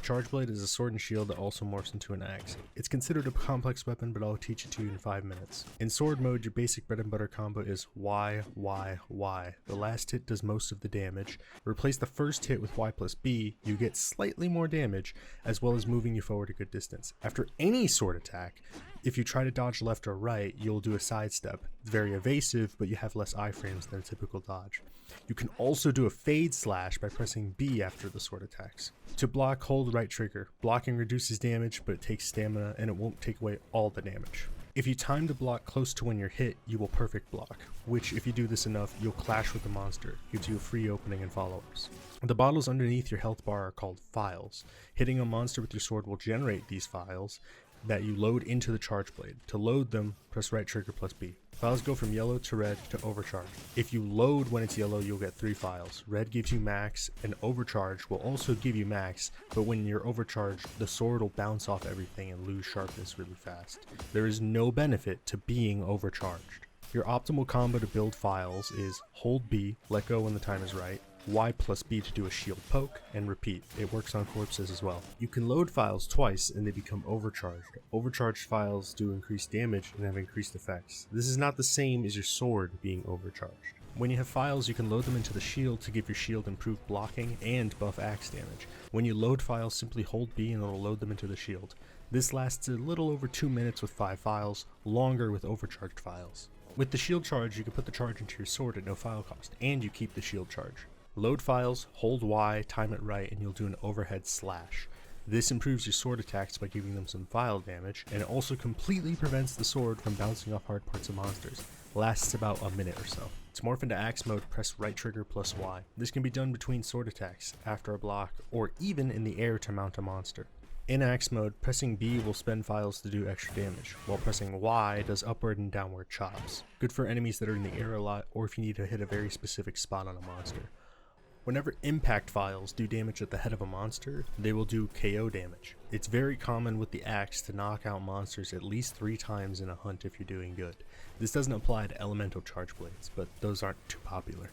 Charge Blade is a sword and shield that also morphs into an axe. It's considered a complex weapon, but I'll teach it to you in 5 minutes. In sword mode, your basic bread and butter combo is Y, Y, Y. The last hit does most of the damage. Replace the first hit with Y plus B, you get slightly more damage, as well as moving you forward a good distance. After any sword attack, if you try to dodge left or right, you'll do a sidestep. It's very evasive, but you have less iframes than a typical dodge. You can also do a fade slash by pressing B after the sword attacks. To block, hold right trigger. Blocking reduces damage, but it takes stamina and it won't take away all the damage. If you time to block close to when you're hit, you will perfect block, which if you do this enough, you'll clash with the monster. Gives you a free opening and follow-ups. The bottles underneath your health bar are called files. Hitting a monster with your sword will generate these files that you load into the charge blade. To load them, press right trigger plus B. Files go from yellow to red to overcharge. If you load when it's yellow, you'll get 3 files. Red gives you max, and overcharge will also give you max, but when you're overcharged, the sword will bounce off everything and lose sharpness really fast. There is no benefit to being overcharged. Your optimal combo to build files is hold B, let go when the time is right, Y plus B to do a shield poke, and repeat. It works on corpses as well. You can load files twice and they become overcharged. Overcharged files do increased damage and have increased effects. This is not the same as your sword being overcharged. When you have files, you can load them into the shield to give your shield improved blocking and buff axe damage. When you load files, simply hold B and it'll load them into the shield. This lasts a little over 2 minutes with 5 files, longer with overcharged files. With the shield charge, you can put the charge into your sword at no file cost, and you keep the shield charge. Load files, hold Y, time it right, and you'll do an overhead slash. This improves your sword attacks by giving them some file damage, and it also completely prevents the sword from bouncing off hard parts of monsters. Lasts about a minute or so. To morph into axe mode, press right trigger plus Y. This can be done between sword attacks, after a block, or even in the air to mount a monster. In axe mode, pressing B will spend files to do extra damage, while pressing Y does upward and downward chops. Good for enemies that are in the air a lot, or if you need to hit a very specific spot on a monster. Whenever impact files do damage at the head of a monster, they will do KO damage. It's very common with the axe to knock out monsters at least 3 times in a hunt if you're doing good. This doesn't apply to elemental charge blades, but those aren't too popular.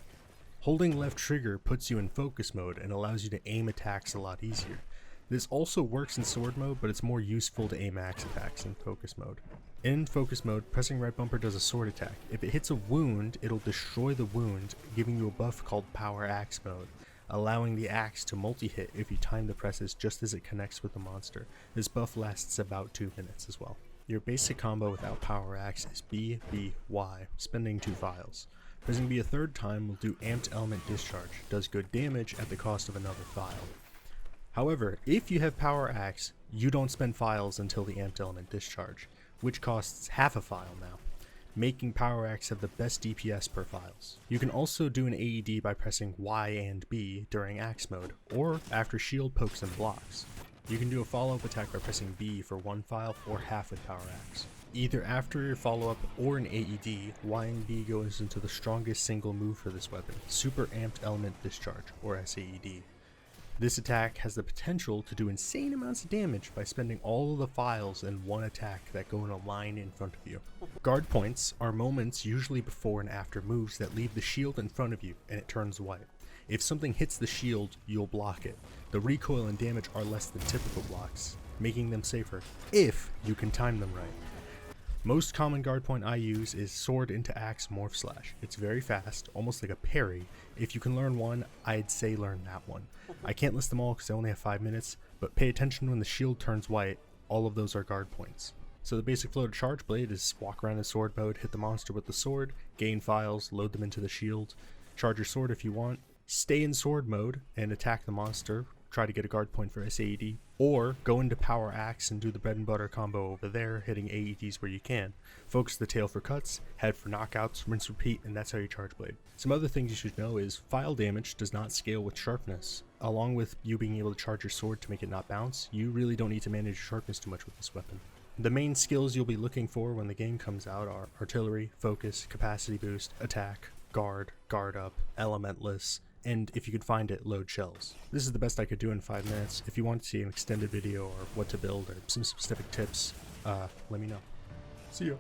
Holding left trigger puts you in focus mode and allows you to aim attacks a lot easier. This also works in sword mode, but it's more useful to aim axe attacks in focus mode. In focus mode, pressing right bumper does a sword attack. If it hits a wound, it'll destroy the wound, giving you a buff called power axe mode, allowing the axe to multi-hit if you time the presses just as it connects with the monster. This buff lasts about 2 minutes as well. Your basic combo without power axe is B, B, Y, spending 2 files. Pressing B a third time will do amped element discharge, does good damage at the cost of another file. However, if you have power axe, you don't spend files until the amped element discharge, which costs half a file now, making power axe have the best DPS per files. You can also do an AED by pressing Y and B during axe mode, or after shield pokes and blocks. You can do a follow-up attack by pressing B for 1 file or half with power axe. Either after your follow-up or an AED, Y and B goes into the strongest single move for this weapon, Super Amped Element Discharge, or SAED. This attack has the potential to do insane amounts of damage by spending all of the files in one attack that go in a line in front of you. Guard points are moments usually before and after moves that leave the shield in front of you and it turns white. If something hits the shield, you'll block it. The recoil and damage are less than typical blocks, making them safer if you can time them right. Most common guard point I use is sword into axe morph slash. It's very fast, almost like a parry. If you can learn one, I'd say learn that one. I can't list them all because I only have 5 minutes, but pay attention when the shield turns white, all of those are guard points. So the basic flow to charge blade is walk around in sword mode, hit the monster with the sword, gain files, load them into the shield, charge your sword if you want, stay in sword mode and attack the monster, try to get a guard point for SAED, or go into power axe and do the bread and butter combo over there, hitting AEDs where you can. Focus the tail for cuts, head for knockouts, rinse repeat, and that's how you charge blade. Some other things you should know is file damage does not scale with sharpness. Along with you being able to charge your sword to make it not bounce, you really don't need to manage your sharpness too much with this weapon. The main skills you'll be looking for when the game comes out are artillery, focus, capacity boost, attack, guard, guard up, elementless, and if you could find it, load shells. This is the best I could do in 5 minutes. If you want to see an extended video or what to build or some specific tips, let me know. See ya.